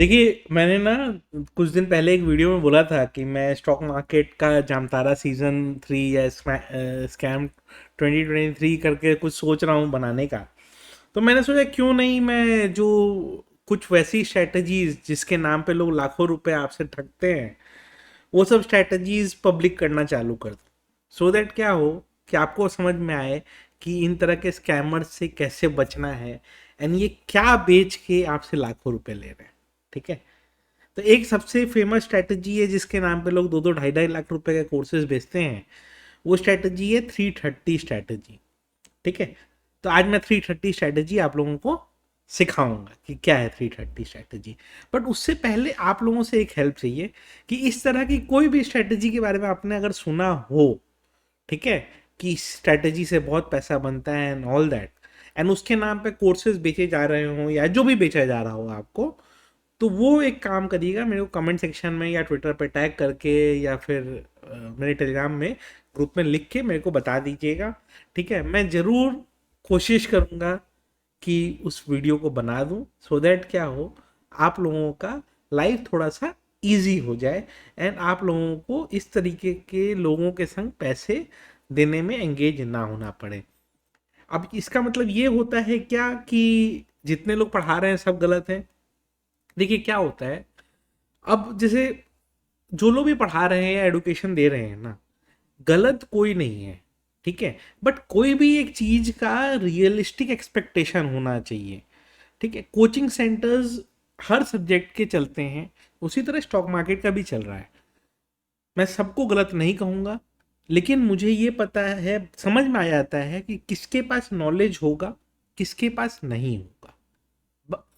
देखिए, मैंने ना कुछ दिन पहले एक वीडियो में बोला था कि मैं स्टॉक मार्केट का जामतारा सीजन 3 या स्कैम 2023 करके कुछ सोच रहा हूँ बनाने का। तो मैंने सोचा क्यों नहीं मैं जो कुछ वैसी स्ट्रेटजीज जिसके नाम पे लोग लाखों रुपए आपसे ठगते हैं, वो सब स्ट्रेटजीज पब्लिक करना चालू कर दूँ, सो दैट क्या हो कि आपको समझ में आए कि इन तरह के स्कैमर्स से कैसे बचना है एंड ये क्या बेच के आपसे लाखों रुपए ले रहे हैं। ठीक है। तो एक सबसे फेमस स्ट्रैटेजी है जिसके नाम पे लोग 2-2 ढाई ढाई लाख रुपए के कोर्सेज बेचते हैं। वो स्ट्रैटेजी है 330 स्ट्रैटेजी। ठीक है। तो आज मैं 330 स्ट्रैटेजी आप लोगों को सिखाऊंगा कि क्या है 330 स्ट्रैटेजी। बट उससे पहले आप लोगों से एक हेल्प चाहिए कि इस तरह की कोई भी स्ट्रैटेजी के बारे में आपने अगर सुना हो, ठीक है, कि स्ट्रैटेजी से बहुत पैसा बनता है एंड ऑल दैट, एंड उसके नाम पे कोर्सेज बेचे जा रहे हो या जो भी बेचा जा रहा हो आपको, तो वो एक काम करिएगा, मेरे को कमेंट सेक्शन में या ट्विटर पे टैग करके या फिर मेरे टेलीग्राम में ग्रुप में लिख के मेरे को बता दीजिएगा। ठीक है। मैं ज़रूर कोशिश करूँगा कि उस वीडियो को बना दूँ, सो दैट क्या हो, आप लोगों का लाइफ थोड़ा सा इजी हो जाए एंड आप लोगों को इस तरीके के लोगों के संग पैसे देने में एंगेज ना होना पड़े। अब इसका मतलब ये होता है क्या कि जितने लोग पढ़ा रहे हैं सब गलत हैं? देखिए क्या होता है, अब जैसे जो लोग भी पढ़ा रहे हैं या एडुकेशन दे रहे हैं ना, गलत कोई नहीं है। ठीक है। बट कोई भी एक चीज का रियलिस्टिक एक्सपेक्टेशन होना चाहिए। ठीक है। कोचिंग सेंटर्स हर सब्जेक्ट के चलते हैं, उसी तरह स्टॉक मार्केट का भी चल रहा है। मैं सबको गलत नहीं कहूँगा, लेकिन मुझे ये पता है, समझ में आ जाता है कि किसके पास नॉलेज होगा, किसके पास नहीं होगा।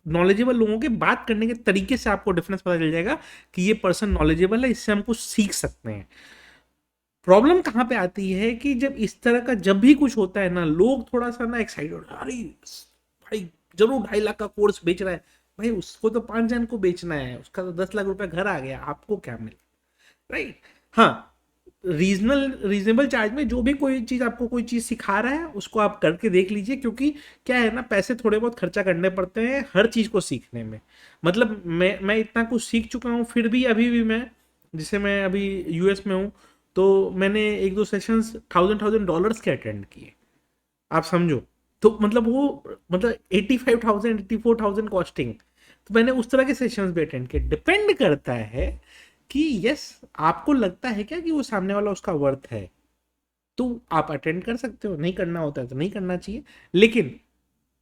नॉलेजेबल लोगों के बात करने के तरीके से आपको डिफरेंस पता चल जाएगा कि ये पर्सन नॉलेजेबल है, इससे हम कुछ सीख सकते हैं। प्रॉब्लम कहाँ पे आती है कि जब इस तरह का जब भी कुछ होता है ना, लोग थोड़ा सा ना एक्साइटेड, अरे भाई जरूर 2.5 लाख का कोर्स बेच रहा है, भाई उसको तो 5 जन को बेचना है, उसका तो 10 लाख रुपए घर आ गया, आपको क्या मिले। राइट। हाँ, रीजनेबल चार्ज में जो भी कोई चीज़ आपको कोई चीज़ सिखा रहा है उसको आप करके देख लीजिए, क्योंकि क्या है ना, पैसे थोड़े बहुत खर्चा करने पड़ते हैं हर चीज़ को सीखने में। मतलब मैं इतना कुछ सीख चुका हूँ, फिर भी अभी भी मैं, जैसे मैं अभी यूएस में हूँ, तो मैंने एक दो सेशंस $1000 के अटेंड किए, आप समझो। तो मतलब वो, मतलब 85,000 84,000 कॉस्टिंग। तो मैंने उस तरह के सेशंस भी अटेंड किए। डिपेंड करता है कि यस, आपको लगता है क्या कि वो सामने वाला उसका वर्थ है, तो आप अटेंड कर सकते हो, नहीं करना होता है तो नहीं करना चाहिए। लेकिन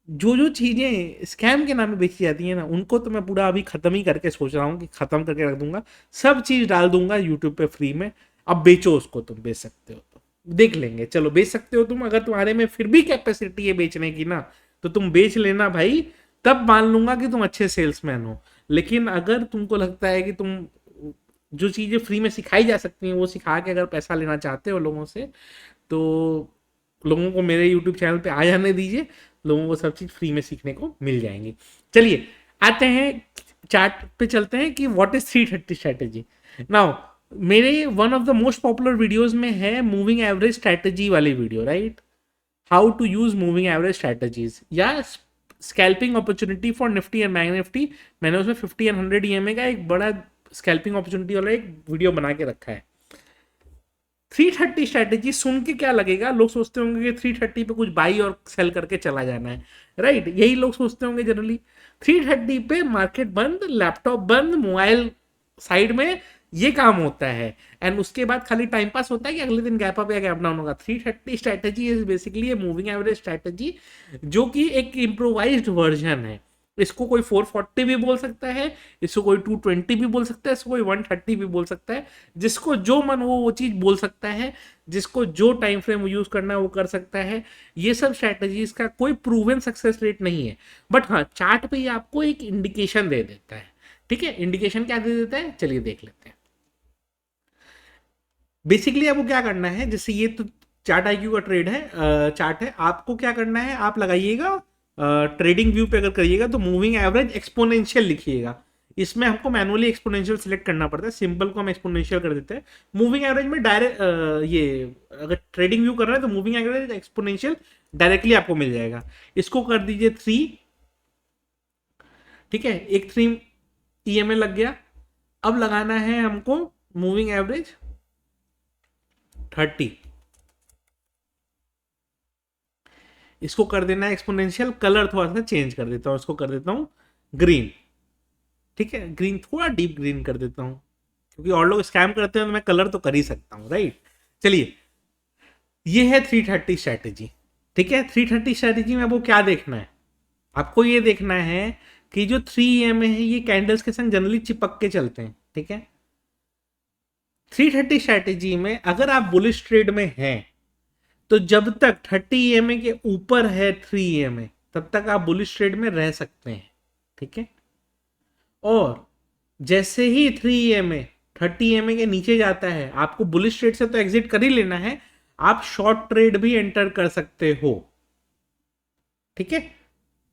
जो जो चीज़ें स्कैम के नाम पे बेची जाती हैं ना, उनको तो मैं पूरा अभी ख़त्म ही करके सोच रहा हूँ कि ख़त्म करके रख दूंगा। सब चीज़ डाल दूंगा यूट्यूब पे फ्री में। अब बेचो उसको, तुम बेच सकते हो तो देख लेंगे, चलो बेच सकते हो तुम, अगर तुम्हारे में फिर भी कैपेसिटी है बेचने की ना, तो तुम बेच लेना भाई। तब मान लूंगा कि तुम अच्छे सेल्समैन हो। लेकिन अगर तुमको लगता है कि तुम जो चीज़ें फ्री में सिखाई जा सकती हैं वो सिखा के अगर पैसा लेना चाहते हो लोगों से, तो लोगों को मेरे यूट्यूब चैनल पे आ जाने दीजिए। लोगों को सब चीज़ फ्री में सीखने को मिल जाएंगी। चलिए आते हैं, चार्ट पे चलते हैं कि व्हाट इज 330 स्ट्रैटेजी। नाउ, मेरे one of the most popular videos में है मूविंग एवरेज स्ट्रैटेजी वाली video, right. How to use moving average strategies या scalping opportunity for Nifty and Bank Nifty. मैंने उसमें 50 एंड 100 ईएमए का एक बड़ा स्कैल्पिंग अपॉर्चुनिटी वाला एक वीडियो बना के रखा है। 330 स्ट्रैटेजी सुन के क्या लगेगा, लोग सोचते होंगे कि 330 पे कुछ बाई और सेल करके चला जाना है। राइट, यही लोग सोचते होंगे जनरली। 330 पे मार्केट बंद, लैपटॉप बंद, मोबाइल साइड में, ये काम होता है। एंड उसके बाद खाली टाइम पास होता है कि अगले दिन गैप अप या गैप डाउन होगा। 330 strategy is basically a moving average strategy, जो कि एक इम्प्रोवाइज्ड वर्जन है। इसको कोई 440 भी बोल सकता है, इसको कोई 220 भी बोल सकता है, इसको कोई 130 भी बोल सकता है। जिसको जो मन वो चीज़ बोल सकता है, जिसको जो टाइम फ्रेम यूज करना है वो कर सकता है। ये सब स्ट्रैटेजीज का कोई प्रूवन सक्सेस रेट नहीं है, बट हाँ चार्ट पे ये आपको एक इंडिकेशन दे देता है। ठीक है, इंडिकेशन क्या दे देता है, चलिए देख लेते हैं। बेसिकली आपको क्या करना है, जैसे ये तो चार्ट आईक्यू का ट्रेड है, चार्ट है, आपको क्या करना है, आप लगाइएगा ट्रेडिंग व्यू पे, अगर करिएगा तो मूविंग एवरेज एक्सपोनेंशियल लिखिएगा। इसमें हमको मैनुअली एक्सपोनेंशियल सिलेक्ट करना पड़ता है, सिंपल को हम एक्सपोनेंशियल कर देते हैं। मूविंग एवरेज में डायरेक्ट ये, अगर ट्रेडिंग व्यू कर रहे हैं तो मूविंग एवरेज एक्सपोनेंशियल डायरेक्टली आपको मिल जाएगा। इसको कर दीजिए 3। ठीक है, एक 3 ईएमए लग गया। अब लगाना है हमको मूविंग एवरेज 30, इसको कर देना है एक्सपोनेंशियल, कलर थोड़ा सा चेंज कर देता हूँ, इसको कर देता हूँ ग्रीन। ठीक है, ग्रीन थोड़ा डीप ग्रीन कर देता हूँ, क्योंकि और लोग स्कैम करते हैं तो मैं कलर तो कर ही सकता हूँ, राइट। चलिए, ये है 330 स्ट्रैटेजी। ठीक है, 330 स्ट्रैटेजी में वो क्या देखना है, आपको ये देखना है कि जो 3 है ये कैंडल्स के संग जनरली चिपक के चलते हैं। ठीक है, 330 स्ट्रैटेजी में अगर आप बुलिश ट्रेड में हैं तो जब तक 30 के ऊपर है 3 तब तक आप बुलिश ट्रेड में रह सकते हैं। ठीक है, और जैसे ही 30 के नीचे जाता है, आपको बुलिश ट्रेड से तो एग्जिट कर ही लेना है, आप शॉर्ट ट्रेड भी एंटर कर सकते हो। ठीक है,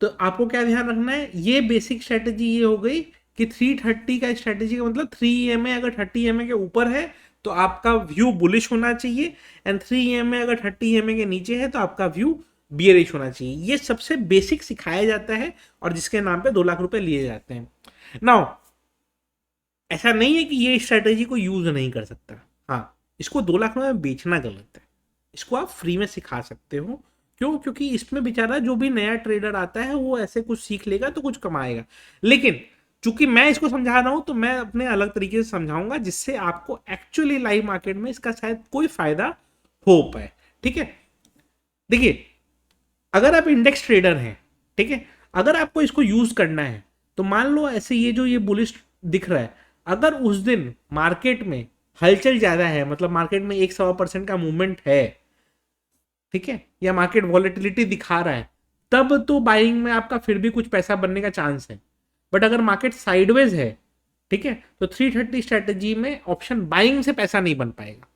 तो आपको क्या ध्यान रखना है, ये बेसिक स्ट्रेटेजी ये हो गई कि 330 का स्ट्रेटेजी का मतलब 3 अगर 30 के ऊपर है तो आपका व्यू बुलिश होना चाहिए, एंड 3 अगर 30 के नीचे है तो आपका व्यू बियरिश होना चाहिए। ये सबसे बेसिक सिखाया जाता है और जिसके नाम पे 2 लाख रुपए लिए जाते हैं। नाउ ऐसा नहीं है कि ये स्ट्रेटेजी को यूज नहीं कर सकता, हाँ, इसको 2 लाख रुपए में बेचना गलत है, इसको आप फ्री में सिखा सकते हो। क्यों? क्योंकि इसमें बेचारा जो भी नया ट्रेडर आता है वो ऐसे कुछ सीख लेगा तो कुछ कमाएगा, लेकिन चूंकि मैं इसको समझा रहा हूं तो मैं अपने अलग तरीके से समझाऊंगा जिससे आपको एक्चुअली लाइव मार्केट में इसका शायद कोई फायदा हो पाए। ठीक है, देखिए, अगर आप इंडेक्स ट्रेडर हैं, ठीक है, अगर आपको इसको यूज करना है तो मान लो ऐसे ये जो ये बुलिश दिख रहा है, अगर उस दिन मार्केट में हलचल ज्यादा है, मतलब मार्केट में 1-1.25% का मूवमेंट है, ठीक है, या मार्केट वॉलेटिलिटी दिखा रहा है, तब तो बाइंग में आपका फिर भी कुछ पैसा बनने का चांस है। बट अगर मार्केट साइडवेज है, ठीक है, तो 330 स्ट्रेटेजी में ऑप्शन बाइंग से पैसा नहीं बन पाएगा।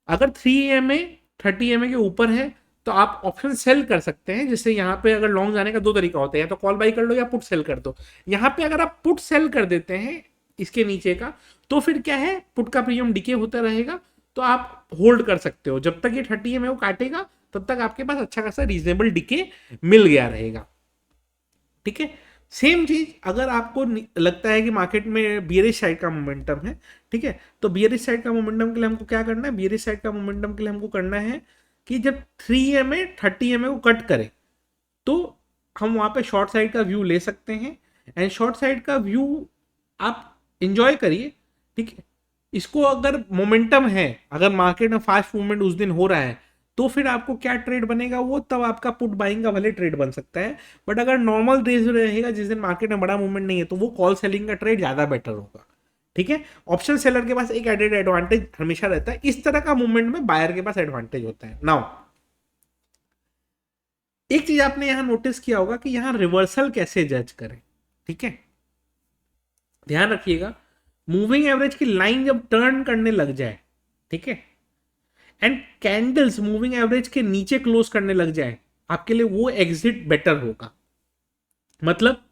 अगर 30 के ऊपर है तो आप ऑप्शन सेल कर सकते हैं, जिससे यहाँ पे अगर लॉन्ग जाने का 2 तरीका होता है, या तो कॉल बाई कर लो या पुट सेल कर दो। यहाँ पे अगर आप पुट सेल कर देते हैं इसके नीचे का, तो फिर क्या है, पुट का प्रीमियम डिके होता रहेगा, तो आप होल्ड कर सकते हो जब तक ये 30 को काटेगा, तब तक आपके पास अच्छा खासा रीजनेबल डिके मिल गया रहेगा। ठीक है, सेम चीज अगर आपको लगता है कि मार्केट में बियरिश साइड का मोमेंटम है, ठीक है, तो बियरिश साइड का मोमेंटम के लिए हमको क्या करना है, बियरिश साइड का मोमेंटम के लिए हमको करना है कि जब 3 30 को कट करे तो हम वहां पे शॉर्ट साइड का व्यू ले सकते हैं, एंड शॉर्ट साइड का व्यू आप इंजॉय करिए। ठीक है, इसको अगर मोमेंटम है, अगर मार्केट में फास्ट मूवमेंट उस दिन हो रहा है, तो फिर आपको क्या ट्रेड बनेगा, वो तब आपका पुट बाइंग का भले ट्रेड बन सकता है। बट अगर नॉर्मल डेज रहेगा जिस दिन मार्केट में बड़ा मूवमेंट नहीं है, तो वो कॉल सेलिंग का ट्रेड ज्यादा बेटर होगा। ठीक है, ऑप्शन सेलर के पास एक एडेड एडवांटेज हमेशा रहता है, इस तरह का मूवमेंट में बायर के पास एडवांटेज होता है। नाउ एक चीज आपने यहां नोटिस किया होगा कि यहां रिवर्सल कैसे जज करें। ठीक है, ध्यान रखिएगा, मूविंग एवरेज की लाइन जब टर्न करने लग जाए, ठीक है, एंड कैंडल्स मूविंग एवरेज के नीचे क्लोज करने लग जाए, आपके लिए वो एग्जिट बेटर होगा। मतलब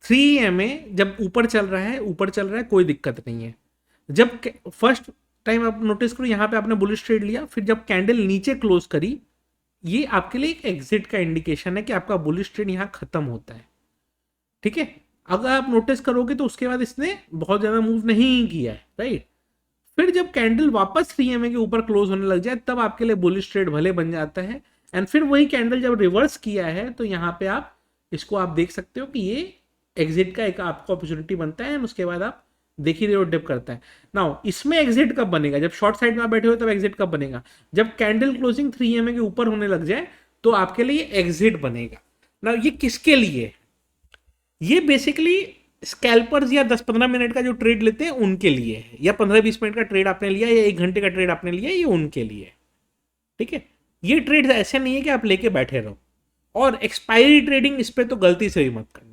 3 जब ऊपर चल रहा है, ऊपर चल रहा है, कोई दिक्कत नहीं है। जब फर्स्ट टाइम आप नोटिस करो, यहां पे आपने बुलिश ट्रेड लिया, फिर जब कैंडल नीचे क्लोज करी, ये आपके लिए एक एग्जिट का इंडिकेशन है कि आपका बुलिश ट्रेड यहां खत्म होता है। ठीक है, अगर आप नोटिस करोगे तो उसके बाद इसने बहुत ज्यादा मूव नहीं किया है, राइट। फिर जब कैंडल वापस 3 के ऊपर क्लोज होने लग जाए, तब आपके लिए बुलिश ट्रेड भले बन जाता है, एंड फिर वही कैंडल जब रिवर्स किया है तो यहाँ पे आप इसको आप देख सकते हो कि ये एग्जिट का एक आपको अपॉर्चुनिटी बनता है, उसके बाद आप देख ही रहे हो डिप करता है। नाउ इसमें एग्जिट कब बनेगा, जब शॉर्ट साइड में आप बैठे हो तब एग्जिट कब बनेगा, जब कैंडल क्लोजिंग 3 के ऊपर होने लग जाए तो आपके लिए एग्जिट बनेगा। नाउ ये किसके लिए, ये बेसिकली स्कैल्पर्स या 10-15 मिनट का जो ट्रेड लेते हैं उनके लिए है, या 15-20 मिनट का ट्रेड आपने लिया या 1 घंटे का ट्रेड आपने लिया, ये उनके लिए। ठीक है, ये ट्रेड ऐसे नहीं है कि आप लेके बैठे रहो, और एक्सपायरी ट्रेडिंग इस पे तो गलती से भी मत करना।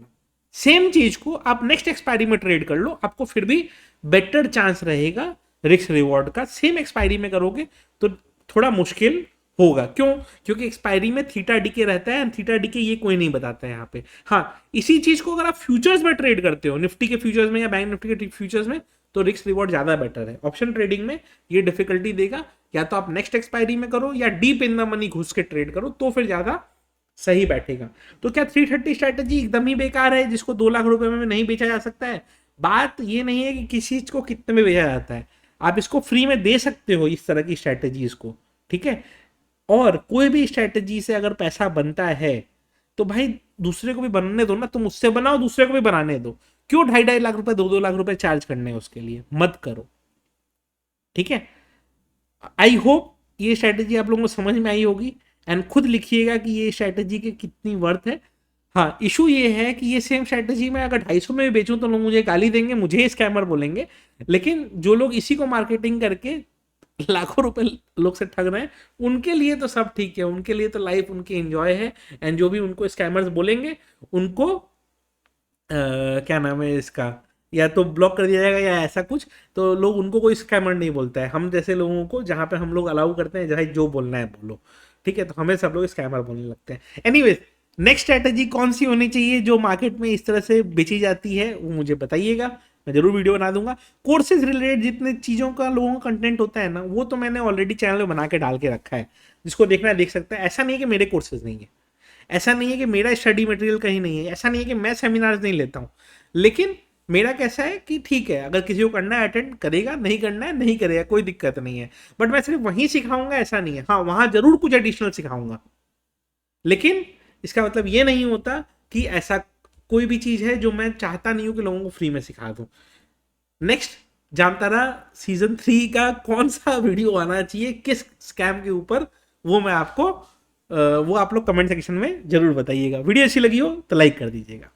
सेम चीज को आप नेक्स्ट एक्सपायरी में ट्रेड कर लो, आपको फिर भी बेटर चांस रहेगा रिस्क रिवॉर्ड का। सेम एक्सपायरी में करोगे तो थोड़ा मुश्किल होगा। क्यों? क्योंकि एक्सपायरी में थीटा डीके रहता है, थीटा डीके ये कोई नहीं बताता है यहाँ पे। हाँ, इसी चीज को अगर आप फ्यूचर्स में ट्रेड करते हो, निफ्टी के फ्यूचर्स में या बैंक निफ्टी के फ्यूचर्स में, तो रिस्क रिवॉर्ड ज्यादा बेटर है। ऑप्शन ट्रेडिंग में ये डिफिकल्टी देगा, या तो आप नेक्स्ट एक्सपायरी में करो या डीप इन द मनी घुस के ट्रेड करो, तो फिर ज्यादा सही बैठेगा। तो क्या 330 स्ट्रैटेजी एकदम ही बेकार है जिसको 2 लाख रुपए में नहीं बेचा जा सकता है? बात ये नहीं है कि किसी चीज को कितने में बेचा जाता है, आप इसको फ्री में दे सकते हो इस तरह की स्ट्रैटेजीज को, ठीक है। और कोई भी स्ट्रैटेजी से अगर पैसा बनता है तो भाई दूसरे को भी बनने दो ना, तुम उससे बनाओ दूसरे को भी बनाने दो। क्यों 2.5-2.5 लाख रुपए 2-2 लाख रुपए चार्ज करने हैं उसके लिए, मत करो, ठीक है। आई होप ये स्ट्रैटेजी आप लोगों को समझ में आई होगी, एंड खुद लिखिएगा कि ये स्ट्रैटेजी की कितनी वर्थ है। हाँ, इशू ये है कि ये सेम स्ट्रैटेजी मैं अगर 250 में भी बेचूं तो लोग मुझे गाली देंगे, मुझे स्कैमर बोलेंगे। लेकिन जो लोग इसी को मार्केटिंग करके लाखों रुपए लोग से ठग रहे हैं, उनके लिए तो सब ठीक है, उनके लिए तो लाइफ उनकी एंजॉय है। एंड जो भी उनको स्कैमर्स बोलेंगे उनको क्या नाम है इसका, या तो ब्लॉक कर दिया जाएगा या ऐसा कुछ। तो लोग उनको कोई स्कैमर नहीं बोलता है, हम जैसे लोगों को जहाँ पे हम लोग अलाउ करते हैं जहाँ जो बोलना है बोलो, ठीक है। तो हमें सब लोग स्कैमर बोलने लगते हैं। एनीवेज, नेक्स्ट स्ट्रैटेजी कौन सी होनी चाहिए जो मार्केट में इस तरह से बेची जाती है, वो मुझे बताइएगा, मैं जरूर वीडियो बना दूंगा। कोर्सेज रिलेटेड जितने चीज़ों का लोगों का कंटेंट होता है ना, वो तो मैंने ऑलरेडी चैनल में बना के डाल के रखा है, जिसको देखना है देख सकता है। ऐसा नहीं है कि मेरे कोर्सेज नहीं है, ऐसा नहीं है कि मेरा स्टडी मटेरियल कहीं नहीं है, ऐसा नहीं है कि मैं सेमिनार्स नहीं लेता हूँ। लेकिन मेरा कैसा है कि ठीक है, अगर किसी को करना है अटेंड करेगा, नहीं करना है नहीं करेगा, कोई दिक्कत नहीं है। बट मैं सिर्फ वहीं सिखाऊंगा ऐसा नहीं है, हाँ वहाँ जरूर कुछ एडिशनल सिखाऊंगा। लेकिन इसका मतलब ये नहीं होता कि ऐसा कोई भी चीज़ है जो मैं चाहता नहीं हूँ कि लोगों को फ्री में सिखा दूँ। नेक्स्ट, जामतारा सीजन 3 का कौन सा वीडियो आना चाहिए किस स्कैम के ऊपर, वो मैं आपको वो आप लोग कमेंट सेक्शन में जरूर बताइएगा। वीडियो अच्छी लगी हो तो लाइक कर दीजिएगा।